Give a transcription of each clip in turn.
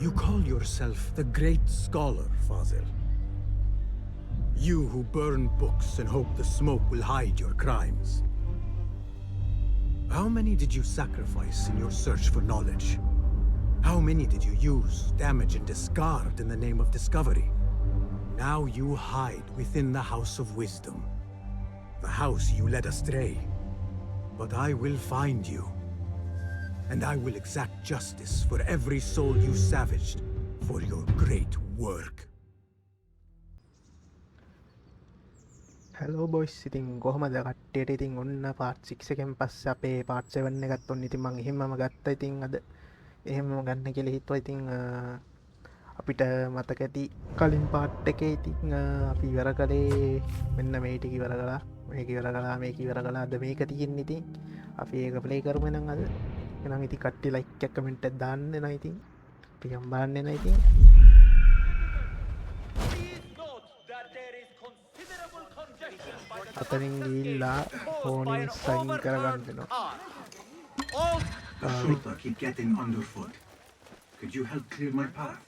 You call yourself the great scholar, Fazil. You who burn books and hope the smoke will hide your crimes. How many did you sacrifice in your search for knowledge? How many did you use, damage, and discard in the name of discovery? Now you hide within the House of Wisdom. The house you led astray. But I will find you. And I will exact justice for every soul you savaged for your great work. Hello boys, ඉතින් කොහොමද කට්ටියට? ඉතින් ඔන්න part 6 එකෙන් පස්සේ අපේ part 7 එකත් ඔන්න ඉතින් මම එහෙමම ගත්තා. ඉතින් අද එහෙමම ගන්න කියලා හිතුවා. ඉතින් අපිට මතක ඇති කලින් part එකේ ඉතින් අපි ඉවර කළේ මෙන්න මේ ටික ඉවර කළා. මේක ඉවර කළා, මේක ඉවර කළා. අද මේක තියෙන්නේ. ඉතින් අපි ඒක play කරමු නම් අද. එහෙනම් ඉතින් කට්ටිය like එකක් comment එකක් දාන්න එනවා. ඉතින් අපි ගම් බලන්න එනවා. ඉතින් අතරින් ගිහිල්ලා ෆෝනින් සයින් කරගන්න වෙනවා. The SATA keep getting underfoot. Could you help clear my path?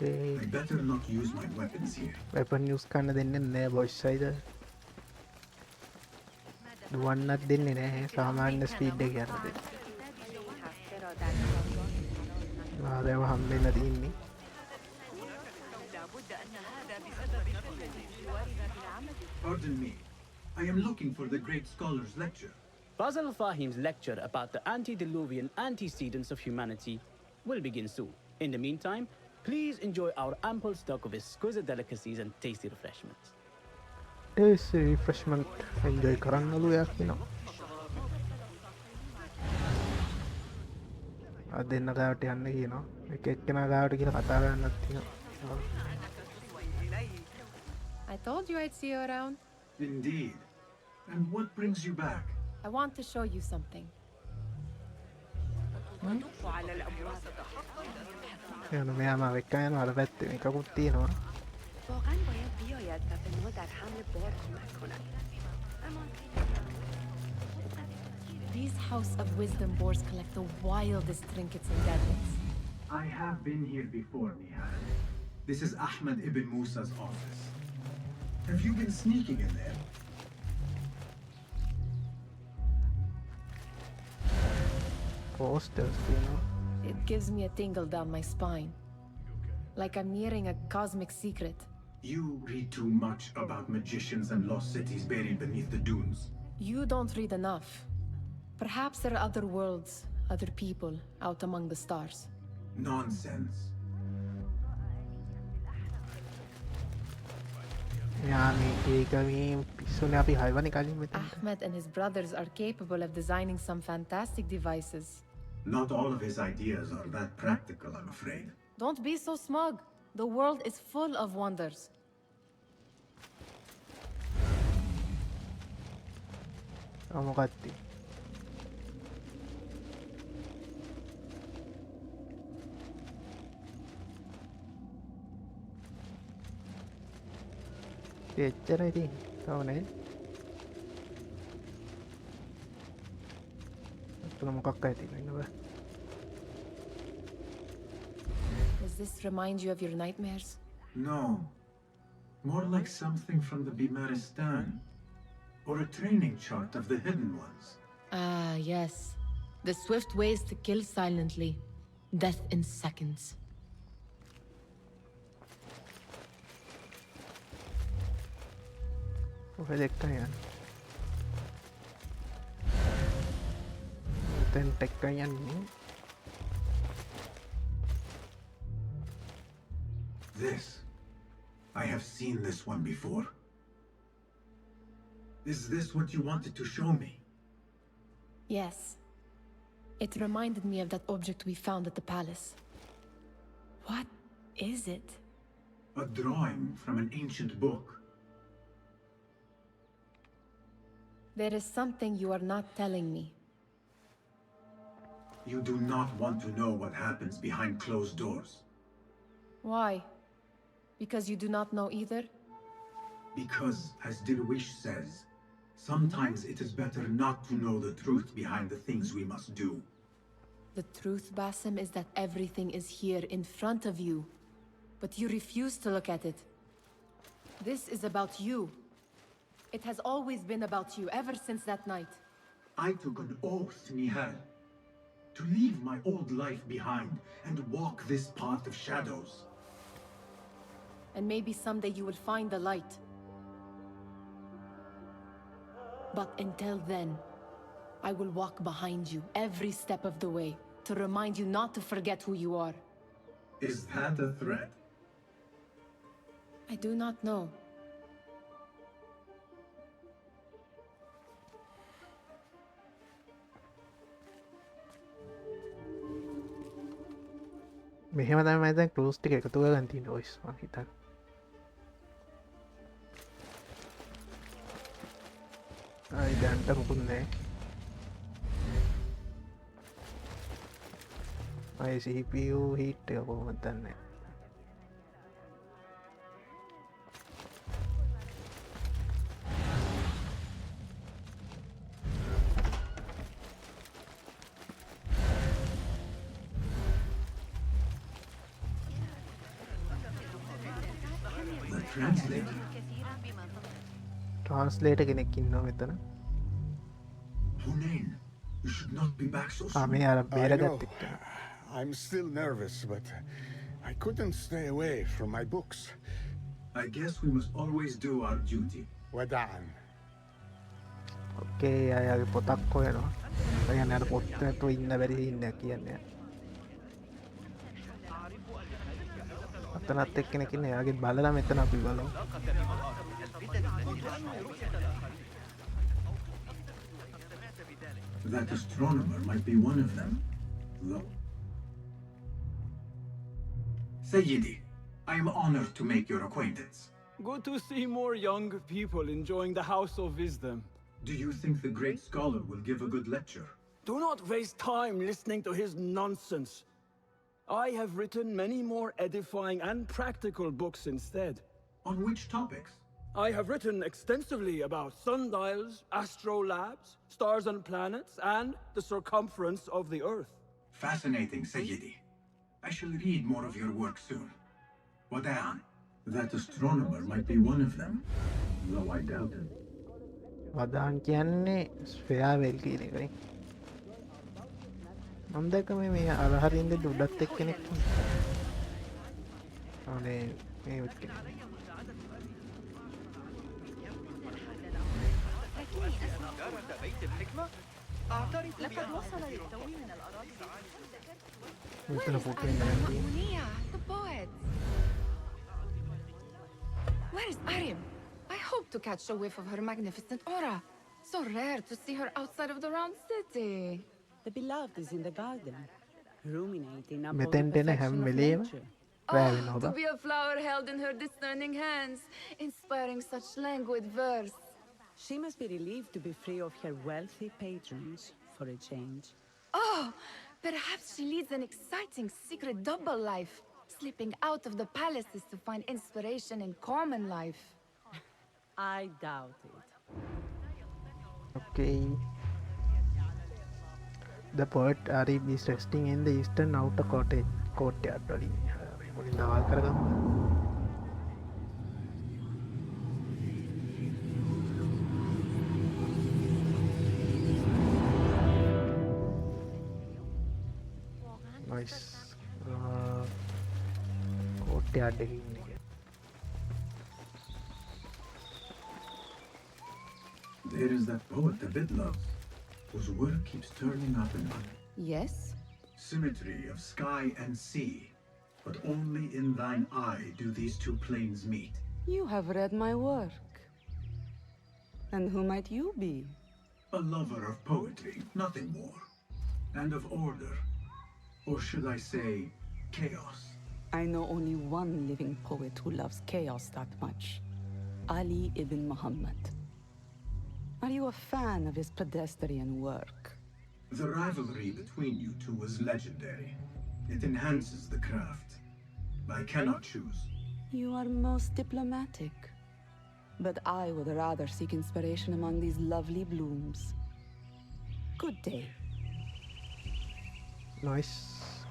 Okay. I better not use my weapons here. Weapon use කරන්න දෙන්නේ නැහැ බොයිස් සයිද. දුවන්නත් දෙන්නේ නැහැ. සාමාන්‍ය ස්පීඩ් එක යන්න දෙන්න. ආදම හම්බෙන්න තියෙන්නේ. Pardon me. I am looking for the great scholar's lecture. Fazl Fahim's lecture about the antediluvian antecedents of humanity will begin soon. In the meantime, please enjoy our ample stock of exquisite delicacies and tasty refreshments. Tasty refreshment enjoy කරන්නලු යා කියනවා. අද දෙන්න ගාවට යන්න කියනවා. එක එක්කෙනා ගාවට කියලා කතා කරන්නත් තියෙනවා. I told you I'd see you around. Indeed. And what brings you back? I want to show you something. යන මෙයාම වෙක්ක යනවා. අර පැත්තේ මේකකුත් තියෙනවා. واقعا باید بیاید و به ما در حمل بار کمک کند. These House of Wisdom boars collect the wildest trinkets and gadgets. I have been here before, Nihal. This is Ahmed ibn Musa's office. Have you been sneaking in there? Posters තියෙනවා. It gives me a tingle down my spine. Like I'm nearing a cosmic secret. You read too much about magicians and lost cities buried beneath the dunes. You don't read enough. Perhaps there are other worlds, other people out among the stars. Nonsense. මෙයා මේක මේ පිස්සුනේ අපි හයිවනේ කලින් මෙතන. Ahmed and his brothers are capable of designing some fantastic devices. Not all of his ideas are that practical, I'm afraid. Don't be so smug. The world is full of wonders. මොකක්ද? එච්චර ඉතින් තවනේ. අතන මොකක් ඇති වෙනවද? Does this remind you of your nightmares? No. More like something from the Bimaristan. Or a training chart of the hidden ones. Ah, yes. The swift ways to kill silently. Death in seconds. ඔය දෙක්ක යන්න. දැන් ටෙක්ක යන්නේ. This. I have seen this one before. Is this what you wanted to show me? Yes. It reminded me of that object we found at the palace. What is it? A drawing from an ancient book. There is something you are not telling me. You do not want to know what happens behind closed doors. Why? Because you do not know either? Because, as Dirwish says, sometimes it is better not to know the truth behind the things we must do. The truth, Basim, is that everything is here in front of you. But you refuse to look at it. This is about you. It has always been about you, ever since that night. I took an oath, Nihal, to leave my old life behind and walk this path of shadows. And maybe someday you will find the light. But until then, I will walk behind you every step of the way to remind you not to forget who you are. Is that a threat? I do not know. මෙහෙම තමයි මම දැන් close ටික එකතු කරගන්න තියෙන voice මම හිතන්නේ. ආයි දැන්ට මොකුත් නැහැ. ආයි CPU heat එක කොහොමද දන්නේ? Translator කෙනෙක් ඉන්නවා මෙතන. Hunain, you should not be back so soon. මේ අර I know. බේරගත්ත එක්ක. I'm still nervous, but I couldn't stay away from my books. I guess we must always do our duty. Wada'an. ඔකේ අයගේ පොතක් හොයනවා. ඒ කියන්නේ අර පොත් නැතුව ඉන්න බැරි ඉන්න කියන්නේ. අතනත් එක්කෙනෙක් ඉන්නේ. එයාගේ බලලා මෙතන අපි බලමු. That astronomer might be one of them, though. Sayyidi, I am honored to make your acquaintance. Good to see more young people enjoying the House of Wisdom. Do you think the great scholar will give a good lecture? Do not waste time listening to his nonsense. I have written many more edifying and practical books instead. On which topics? I have written extensively about sundials, astrolabs, stars and planets, and the circumference of the Earth. Fascinating, Sayyidi. I shall read more of your work soon. Wada'an, that astronomer might be one of them, though I doubt it. වදාන් කියන්නේ ස්ෆෙයා වෙල් කියන එකනේ. මම දැක්ක මේ අරහරින්ද උඩත් එක්කෙනෙක් අනේ මේ මෙතන ෆොටෝ ඉන්නේ. Munia, the poet. Where is Arim? I hope to catch a whiff of her magnificent aura. So rare to see her outside of the round city. The beloved is in the garden, ruminating upon the මෙතෙන්ට එන හැම perfection of වෙලේම nature. වැවෙනවා To ඔබ. be a flower held in her discerning hands, inspiring such languid verse. She must be relieved to be free of her wealthy patrons for a change. Oh, perhaps she leads an exciting secret double life, slipping out of the palaces to find inspiration in common life. I doubt it. Okay. The poet Arif is resting in the eastern outer courtyard. මුලින් දවල් කරගමු. Nice. courtyard එකේ ඉන්නේ. There is that poet the bit loves, whose work keeps turning up and up. Yes? Symmetry of sky and sea, but only in thine eye do these two planes meet. You have read my work. And who might you be? A lover of poetry, nothing more. And of order. Or should I say, chaos. I know only one living poet who loves chaos that much. Ali ibn Muhammad. Are you a fan of his pedestrian work? The rivalry between you two was legendary. It enhances the craft. I cannot choose. You are most diplomatic. But I would rather seek inspiration among these lovely blooms. Good day. Nice.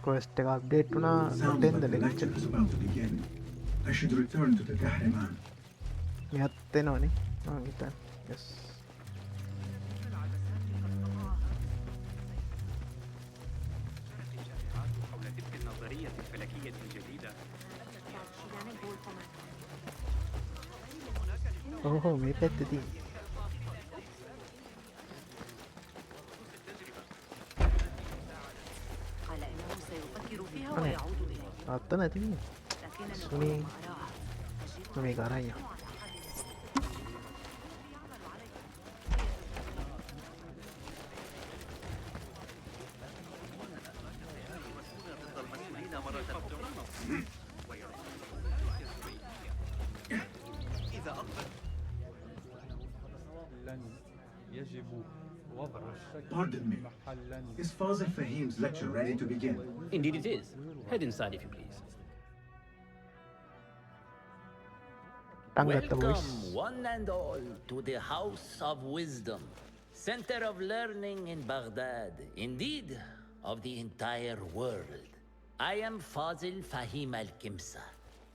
Quest එක update වුණා Sounds දෙන්න like the lecture. lecture is about to begin. I should return to the Kahraman. මෙහත් එනවනේ. හිතන්න. Yes. ඕහෝ මේ පැත්තේ තියෙන්නේ. අත්තන ඇතිනේ. මේක අරන් යන්න. Pardon me. Is Father Fahim's lecture ready to begin? Indeed it is. Head inside if you please. Welcome, one and all, to the House of Wisdom, center of learning in Baghdad, indeed, of the entire world. I am Fazil Fahim al-Kimsa,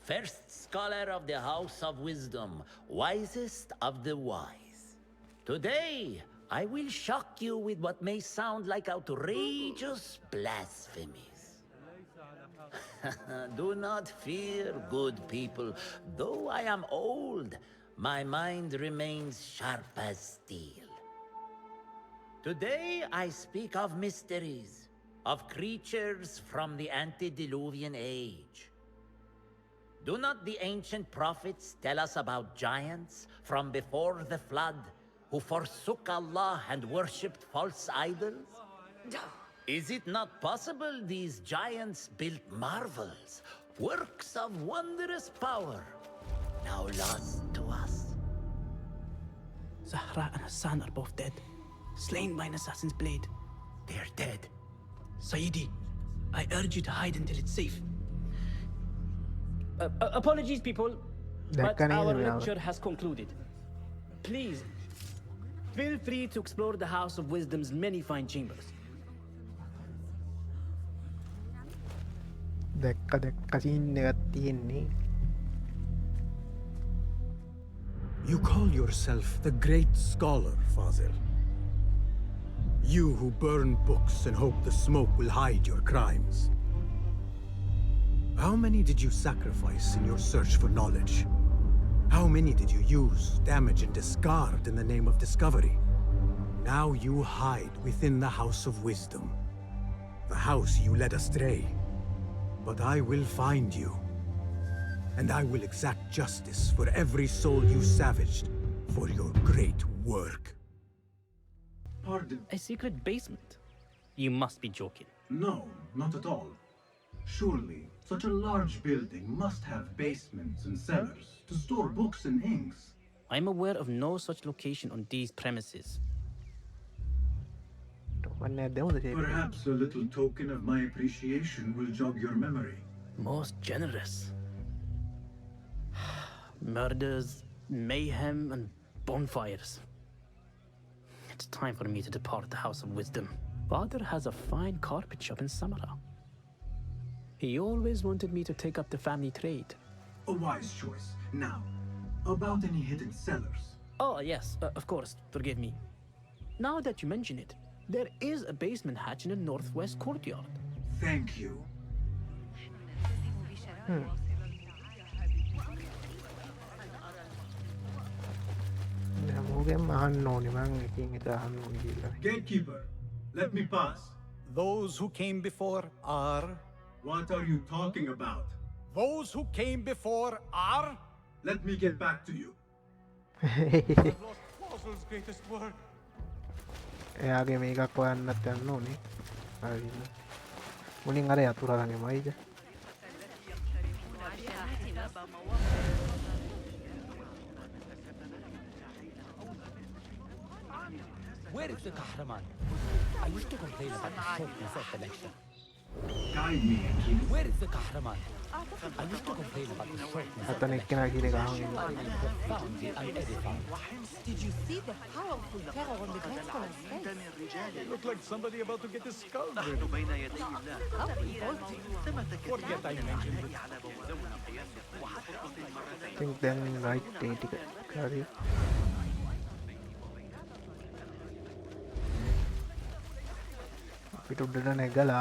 first scholar of the House of Wisdom, wisest of the wise. Today, I will shock you with what may sound like outrageous blasphemies. Do not fear, good people. Though I am old, my mind remains sharp as steel. Today I speak of mysteries, of creatures from the antediluvian age. Do not the ancient prophets tell us about giants from before the flood who forsook Allah and worshipped false idols? Is it not possible these giants built marvels, works of wondrous power, now lost to us? Zahra and Hassan are both dead, slain by an assassin's blade. They are dead. Sayyidi, I urge you to hide until it's safe. Apologies, people, but our lecture has concluded. Please, feel free to explore the House of Wisdom's many fine chambers. දැක්ක scene එකක් තියෙන්නේ. You call yourself the great scholar, Fazil. You who burn books and hope the smoke will hide your crimes. How many did you sacrifice in your search for knowledge? How many did you use, damage, and discard in the name of discovery? Now you hide within the House of Wisdom, the house you led astray. But I will find you, and I will exact justice for every soul you savaged for your great work. Pardon? A secret basement? You must be joking. No, not at all. Surely, such a large building must have basements and cellars to store books and inks. I'm aware of no such location on these premises. Perhaps a little token of my appreciation will jog your memory. Most generous. Murders, mayhem, and bonfires. It's time for me to depart the House of Wisdom. Father has a fine carpet shop in Samara. He always wanted me to take up the family trade. A wise choice. Now, about any hidden cellars? Oh, yes, of course, forgive me. Now that you mention it, there is a basement hatch in the northwest courtyard. Thank you. Gatekeeper, let me pass. Those who came before are... What are you talking about? Those who came before are... Let me get back to you. I've lost Fazil's greatest work. එයාගේ මේකක් හොයන්නත් යන්න ඕනේ. හරිද? මුලින් අර යතුරාගේ මයිද? Where is the Kahraman? I used to complain about the shortness of the lecture. Guide me, Akil. Where is the Kahraman? I used to complain about the shortness of අතන the එක්කෙනා කියන එක අහගෙන lecture. ඉන්නවා. Profoundly unedifying. Did you see the powerful terror on the great scholar's face? It looked like somebody about to get his skull ripped. Forget I mentioned it. I think then right ඒ ටික හරි අපිට උඩට නැගලා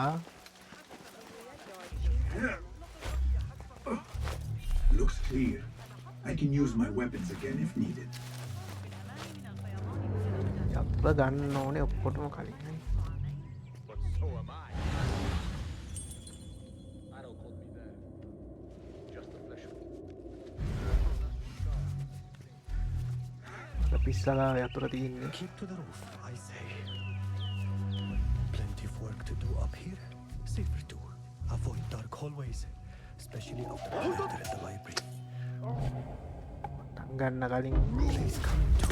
Looks clear. I can use my weapons again if needed. යප්ප ගන්න ඕනේ ඔක්කොටම කලින් නේ. But so am I. I don't call me that. Just a flesh wound. පිස්සලා යතුර තියෙන්නේ. Keep to the roof, I say. Plenty of work to do up here. Safer too. Avoid dark hallways, especially after I enter the library. ගන්න කලින් Please come to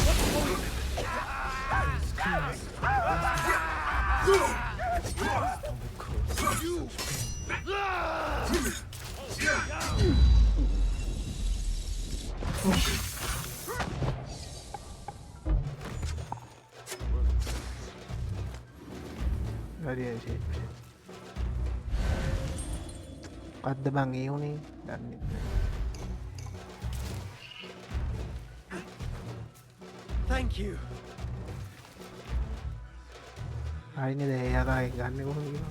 හරි ඇයි අද්ද බං ඒ උනේ දන්නේ නැහැ. Thank you. හරිනේ දැන් එයාලා ඒක ගන්න කොහොමද කියලා.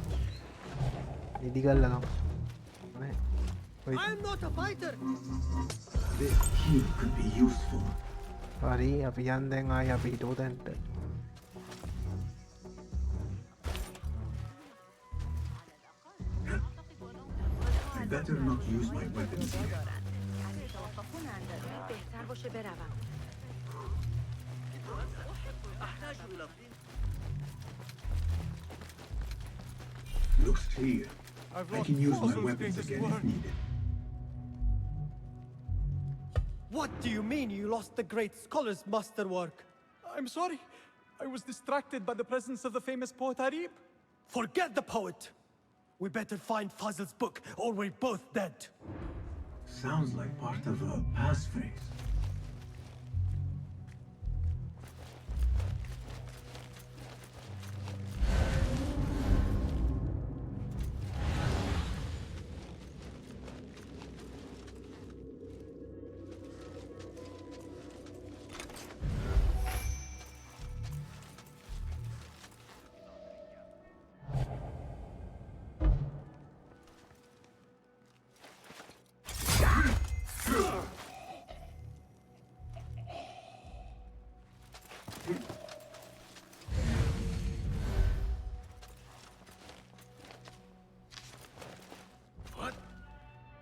නිදි ගල්ලා ගමු. නෑ. I'm not a fighter. This key could be useful. හරි අපි යන් දැන් ආයි අපි හිටපු තැනට. I better not use my weapons here. بهتر باشه بروم. Looks clear. I've I lost can use my Fossil's weapons greatest again work. if needed. What do you mean you lost the great scholar's masterwork? I'm sorry. I was distracted by the presence of the famous poet Harib. Forget the poet. We better find Fazil's book or we're both dead. Sounds like part of a passphrase.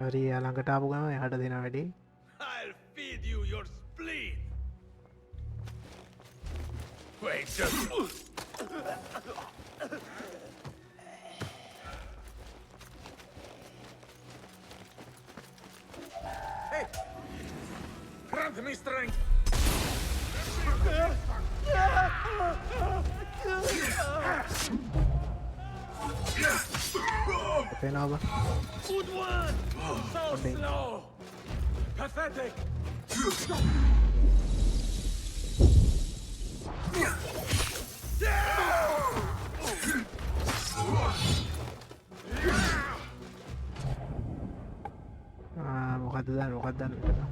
හරි එයා ළඟට ආපු ගමන් එහාට දෙන වැඩි. I'll feed you your spleen. Wait, just... Hey! Grant me strength! පේනවා බා. Good one! So Okay. slow! Pathetic! මොකක්ද දාන්න මොකක්ද දාන්න කියලා.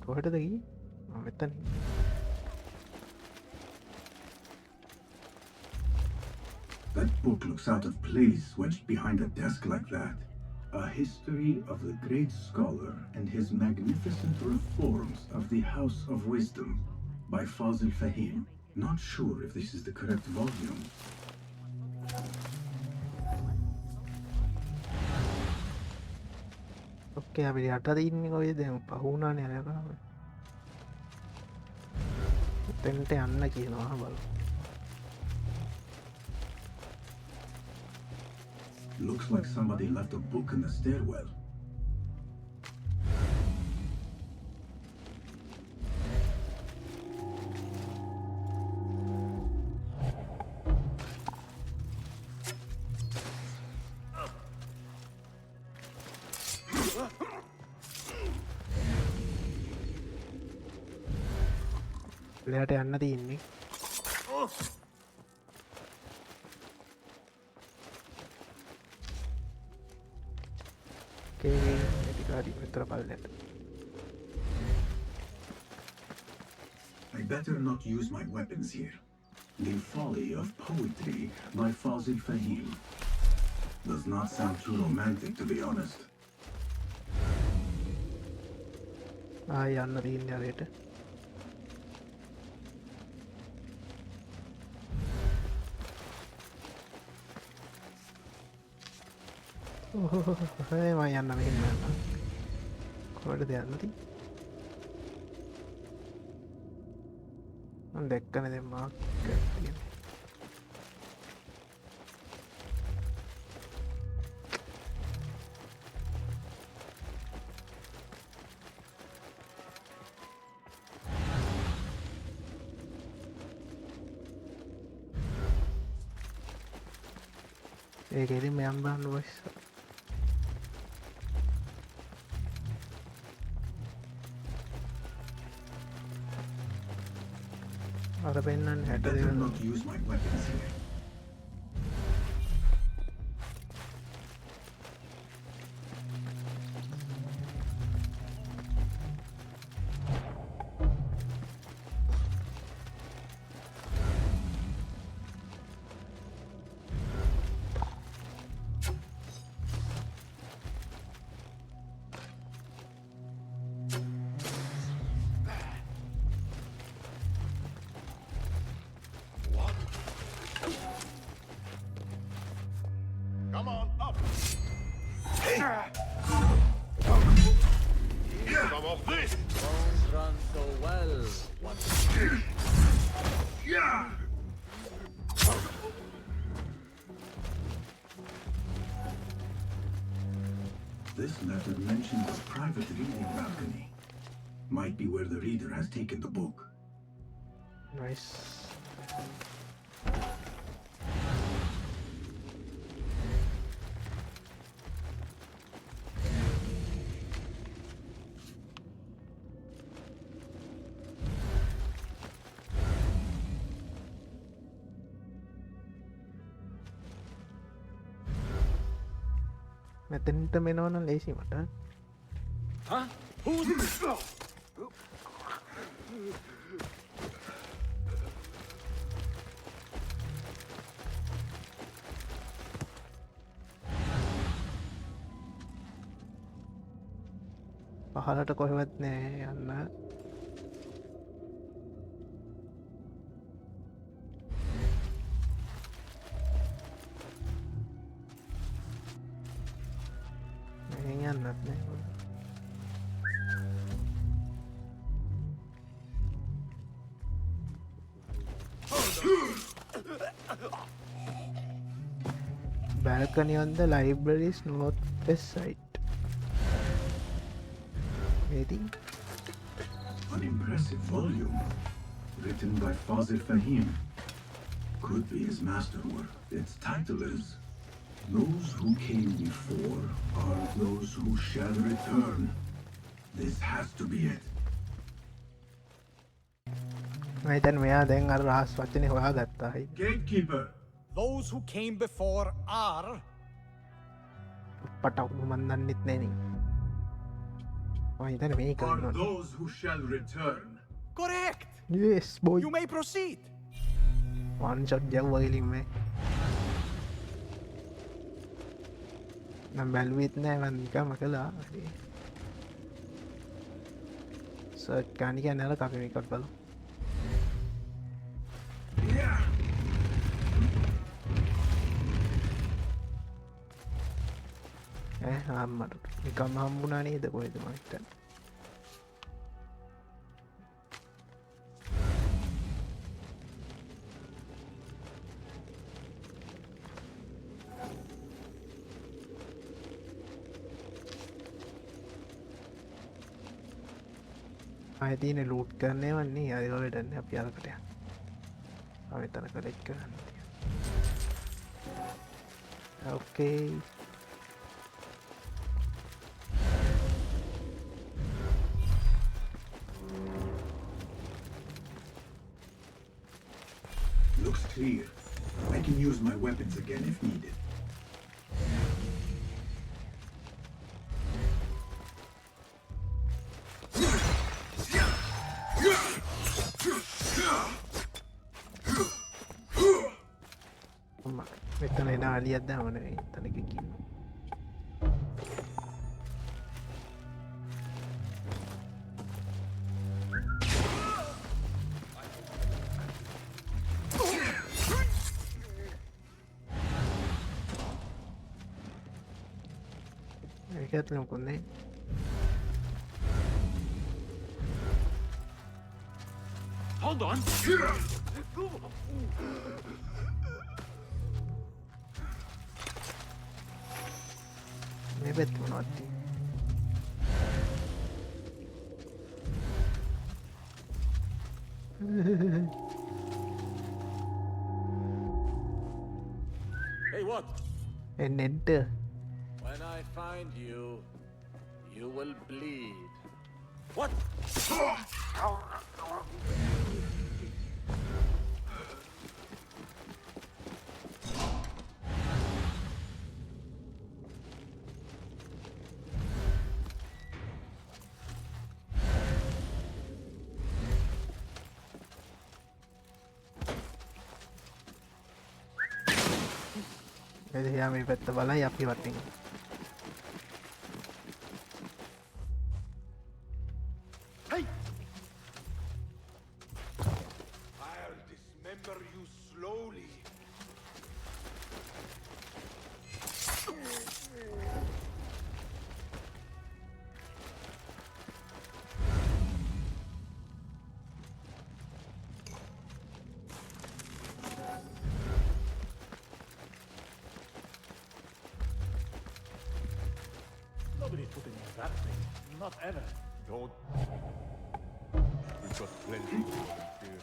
කොහෙටද ගියේ? මෙතන. That book looks out of place wedged behind a desk like that. A history of the great scholar and his magnificent reforms of the House of Wisdom by Fazil Fahim. Not sure if this is the correct volume. Okay අපි යට ඉන්නේ කොයි දැන් පහුණානේ යනකම එතෙන්ට යන්න කියනවා බලමු Looks like somebody left a book in the stairwell. ලෙහට යන්න තියන්නේ ටිකාඩි මෙතර පල්ලට I better not use my weapons here. The Folly of Poetry by Fazil Fahim. Does not sound too romantic, to be honest. යන්න තියන්නේ අරයට මම යන්න මෙහෙම යන්න කොහෙටද යන්නද මම දැක්කනේ දැන් මාක් එකක් තියෙනවා ඒකෙදි මම බලන්න වොයිස් අර පෙන්නන්න 60 Better දෙනා not use my weapons here. Come on, up! Hey! Some of this! Don't run so well. Yeah! This letter mentions a private reading balcony. Might be where the reader has taken the book. nice මෙතෙන්ට මෙනවනම් ලේසි මට Huh? Who's... පහලට කොහෙවත් නෑ යන්න මෙහෙන් යන්නත් නෑ balcony on the library's northwest side maybe An impressive volume, written by Fazil Fahim. Could be his masterwork. Its title is Those Who Came Before Are Those Who Shall Return. This has to be it. මම හිතන්නේ මෙයා දැන් අර රහස් වචනේ හොයාගත්තා හයි Gatekeeper! Those who came before are... පටවු මන් දන්නෙත් නෑනේ මම හිතන්නේ මේක Are වෙනවා those who shall return. Correct! yes boy You may proceed! one shot ජව්වා ගලින් මේ නම් බැලුවෙත් නෑ මම නිකම්ම කළා සර්ච් ගන්න කියන්නේ අර අපි මේකත් බලමු මට නිකම්ම හම්බුණා නේද කොහෙද මම හිතන්නේ. ආයෙ තියෙන ලූට් කරන්නේ වන්නේ අය වලටන්නේ අපි අරකට යන්න. අපි තන කලෙක්ට් කරන්න. ඕකේ. Looks clear. I can use my weapons again if needed. මෙතන එන අලියක් දාමනේ එතනක කින්න. ඒකත් නෝකුන්නේ. Hold on. මේ පැත්ත මොනවද තියෙන්නේ? Hey, what? And enter. When I find you, you will bleed. What? එයා මේ පැත්ත බලයි අපි වටින්. Hey! I'll dismember you slowly. Nobody put in that thing. Not ever. Don't. We've got plenty to volunteer.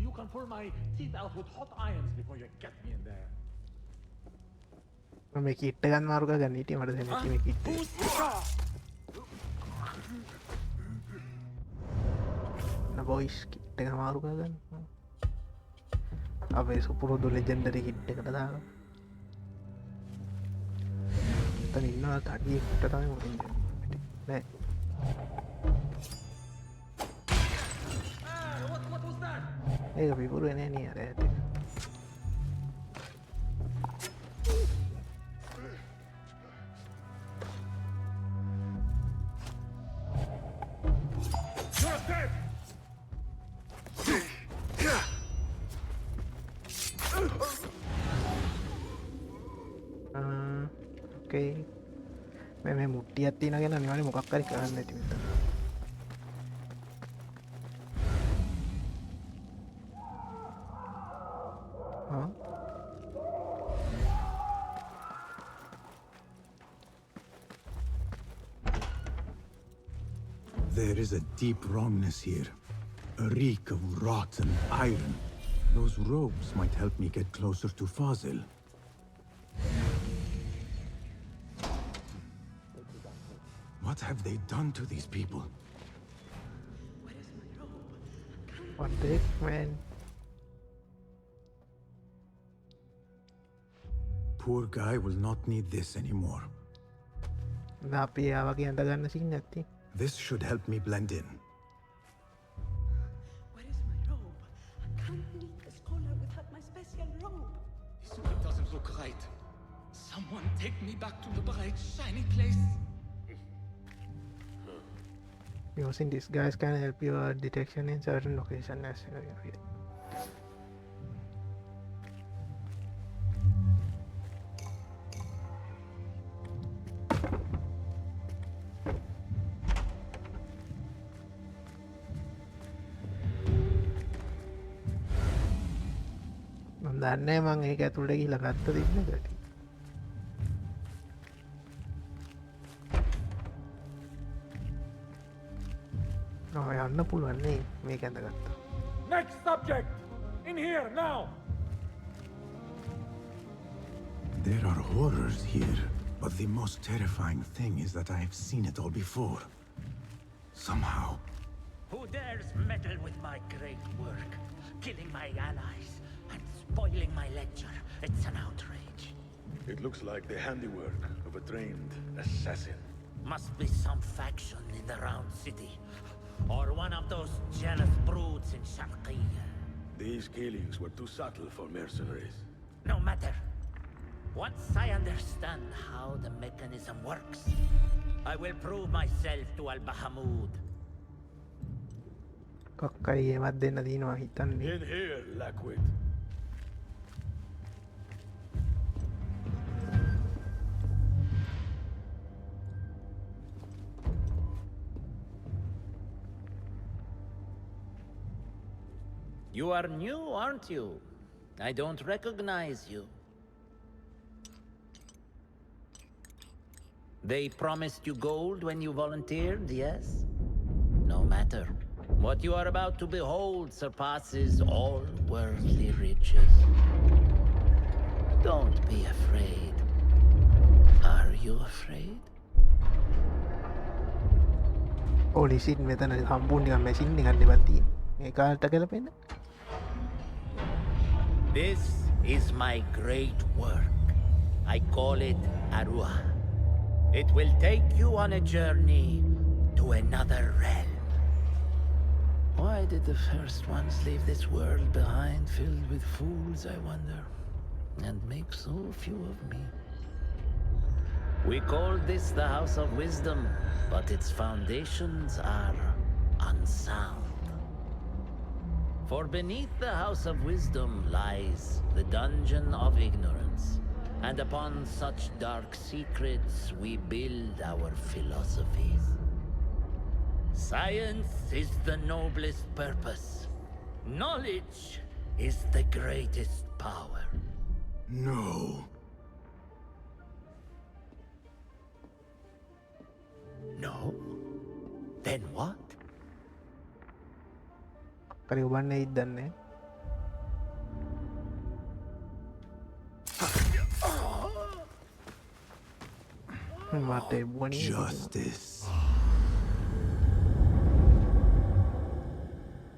You can pull my teeth out with hot irons before you get me in there. මේ කිට්ට ගන්න මාරු ගන්න හිටියේ මට දැනෙන්නේ මේ කිට්ට. Boys කිට්ට එක මාරු කරගන්න. අපේ සුපුරුදු ලෙජෙන්ඩරි කිට් එකට දාගන්න. එතන ඉන්නවා කඩියෙක්ට තමයි මොකද නෑ. ඒක පිපුරුවේ නෑ නේ අර ඇත්තට. Okay. මේ මුට්ටියක් තියෙනගෙන අනිවාර්යෙන් මොකක් හරි කරන්න ඇති මෙතන. There is a deep wrongness here. A reek of rotten iron. Those robes might help me get closer to Fazil. What have they done to these people? What the heck, man? Poor guy will not need this anymore. අපි ආවගේ අඳ ගන්න scene නැති. This should help me blend in. Where is my robe? I can't meet the scholar without my special robe. This one doesn't look right. Someone take me back to the bright, shiny place. Using disguise can help your detection in certain locations as දන්නේ මං ඒක ඇතුළට ගිහිල්ලා ගත්ත තිබ්බද යන්න පුළුවන් නේ මේක ඇඳගත්තා. Next subject! In here, now! There are horrors here, but the most terrifying thing is that I have seen it all before. Somehow. Who dares meddle with my great work, killing my allies and spoiling my lecture? It's an outrage. It looks like the handiwork of a trained assassin. Must be some faction in the Round City, or one of those jealous broods in Sharqiyya. These killings were too subtle for mercenaries. No matter. Once I understand how the mechanism works, I will prove myself to Al-Bahamud. කක්කයි ඒවත් දෙන්න දීනවා හිතන්නේ. In here, Lackwit. You are new, aren't you? I don't recognize you. They promised you gold when you volunteered, yes? No matter. What you are about to behold surpasses all worldly riches. Don't be afraid. Are you afraid? පොලිසින් මෙතන සම්පූර්ණ machine එකක් දෙවත් තියෙන. මේ කාලට ගලපෙන්න. This is my great work. I call it Arua. It will take you on a journey to another realm. Why did the first ones leave this world behind filled with fools, I wonder, and make so few of me? We call this the House of Wisdom, but its foundations are unsound. For beneath the House of Wisdom lies the Dungeon of Ignorance, and upon such dark secrets we build our philosophies. Science is the noblest purpose. Knowledge is the greatest power. No. No? Then what? කරි ඔබන්න ඒත් දන්නේ. මට එබුවනේ. Justice.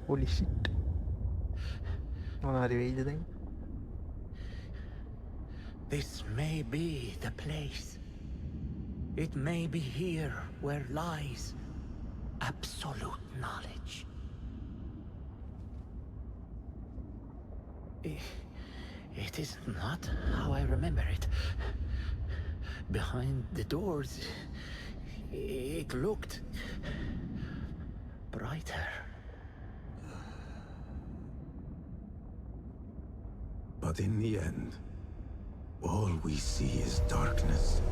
Holy shit. මොනවාරි වෙයිද දැන්? This may be the place. It may be here where lies absolute knowledge. It is not how I remember it. Behind the doors, it looked brighter. But in the end, all we see is darkness.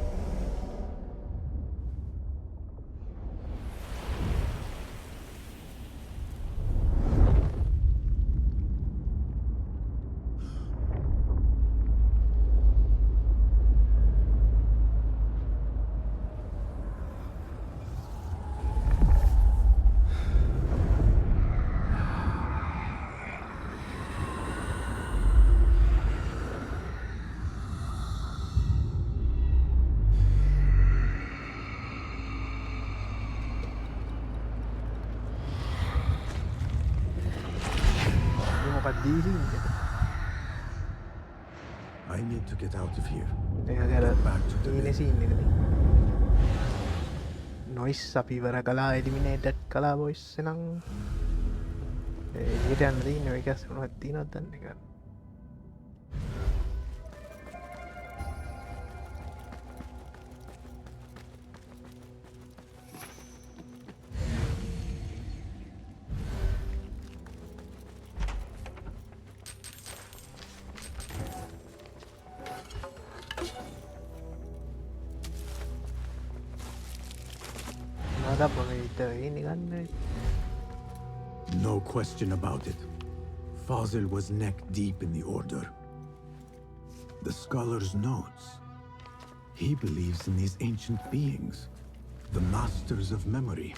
I need to get out of here. Back to the noise අපි ඉවර කලා එලිමිනේටඩ් කලා boys නම් එලියට යන්න තියෙන්නේ ඔය එකස් මොනවද තියෙනවද දන්නේ නැහැ. No question about it. Fazil was neck deep in the Order. The scholar's notes. He believes in these ancient beings, the masters of memory.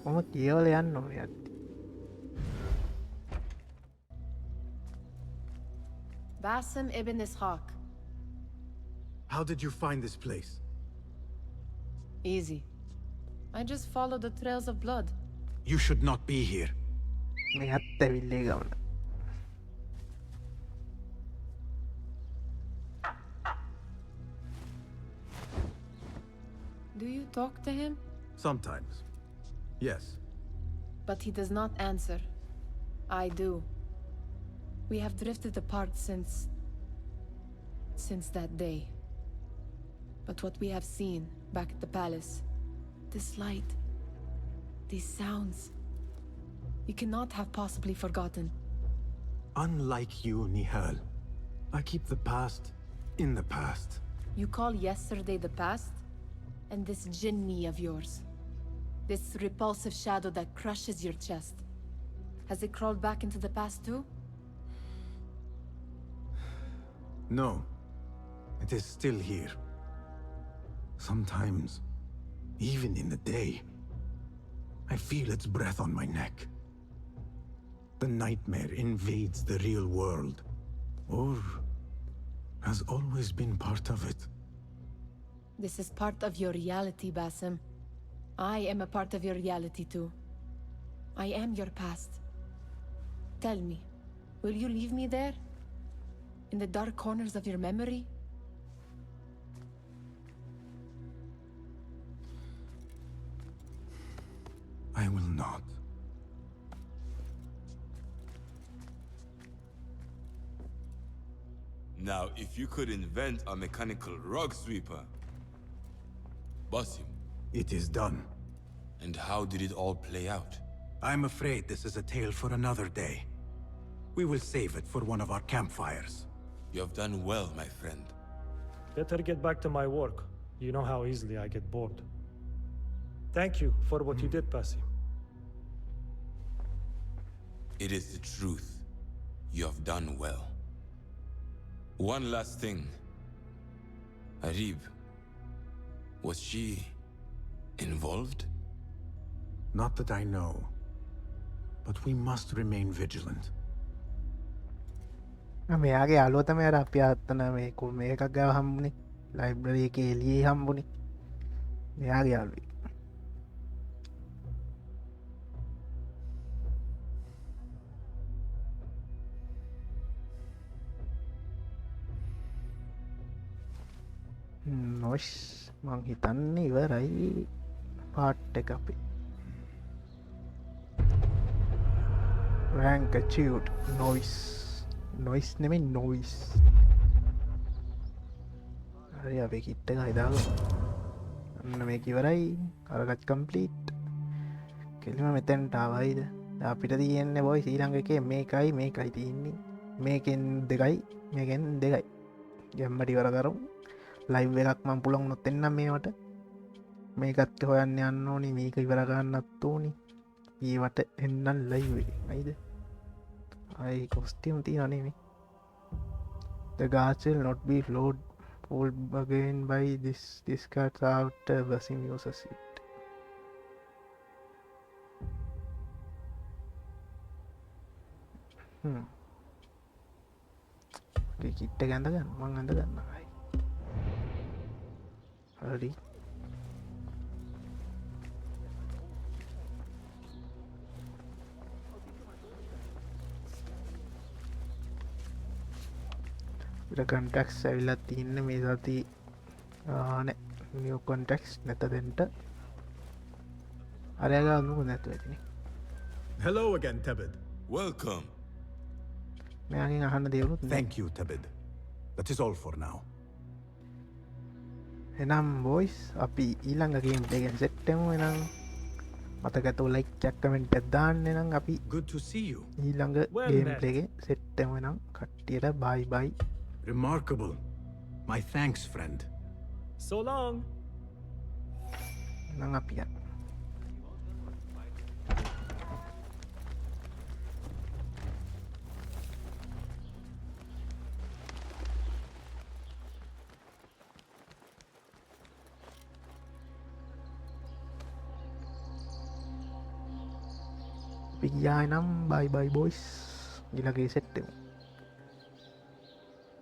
කොහොම කියවල යන්න ඕනේ යද්දි. Basim ibn Ishaq. How did you find this place? Easy. I just followed the trails of blood. You should not be here. මේ අත් ඇවිල්ලේ ගමන. Do you talk to him? Sometimes. Yes. But he does not answer. I do. We have drifted apart since that day. But what we have seen back at the palace, this light, these sounds, you cannot have possibly forgotten. Unlike you, Nihal, I keep the past in the past. You call yesterday the past? And this jinni of yours, this repulsive shadow that crushes your chest, has it crawled back into the past too? No. It is still here. Sometimes, even in the day, I feel its breath on my neck. The nightmare invades the real world, or has always been part of it. This is part of your reality, Basim. I am a part of your reality too. I am your past. Tell me, will you leave me there? In the dark corners of your memory? I will not. Now, if you could invent a mechanical rug sweeper, Basim. It is done. And how did it all play out? I'm afraid this is a tale for another day. We will save it for one of our campfires. You have done well, my friend. Better get back to my work. You know how easily I get bored. Thank you for what you did, Basim. It is the truth. You have done well. One last thing. Arib, was she involved? Not that I know. But we must remain vigilant. මෙයාගේ අලුව තමයි අර අපි අත්තන මේ මේකක් ගාව හම්බුනේ library එකේ එළියේ හම්බුනේ මෙයාගේ යාළුවෙක් නොයිස් මං හිතන්නේ ඉවරයි පාට් එක අපි rank achieved noise නෙමෙයි noise හරි අපි කිට් එක හදාගමු අන්න මේක ඉවරයි අරගත් කම්ප්ලීට් කෙලිම මෙතෙන්ට ආවයිද අපිට තියෙන්නේ බොයි ඊළඟ එකේ මේකයි තියෙන්නේ මේකෙන් දෙකයි මේකෙන් දෙකයි ගැම්මට ඉවර කරමු ලයිව් එකක් මම පුළුවන් වුණොත් එන්නම් මේවට මේකත් හොයන්න යන්න ඕනි මේක ඉවර ගන්නත් ඕනි ඊවට එන්නම් ලයිව් එකේ හයිද I costume the The guards will not be fooled again by this cards after Basim uses it. Okay, kita gandagan, mangandagan. Hurry. contacts ඇවිල්ලා තියන්නේ මේ සති නෑ new contacts නැත දෙන්න අරයා ගාව නැතුව ඇතිනේ Hello again, Tebed. Welcome. මෙයාගෙන් අහන්න දේවලුත් Thank you, Tebed. That is all for now. එනම් boys අපි ඊළඟ ගේම් එකෙන් සෙට් වෙමු එනම් මතකතු ලයික් එකක් කමෙන්ට් එකක් දාන්න එනම් අපි Good to see you. ඊළඟ ගේම් එකේ සෙට් වෙමු එනම් කට්ටියට bye bye. Remarkable. My thanks, friend. So long. Nang apian. පිගියානම් බයි බයි බොයිස් ගිලගේ සෙට්ටෙමු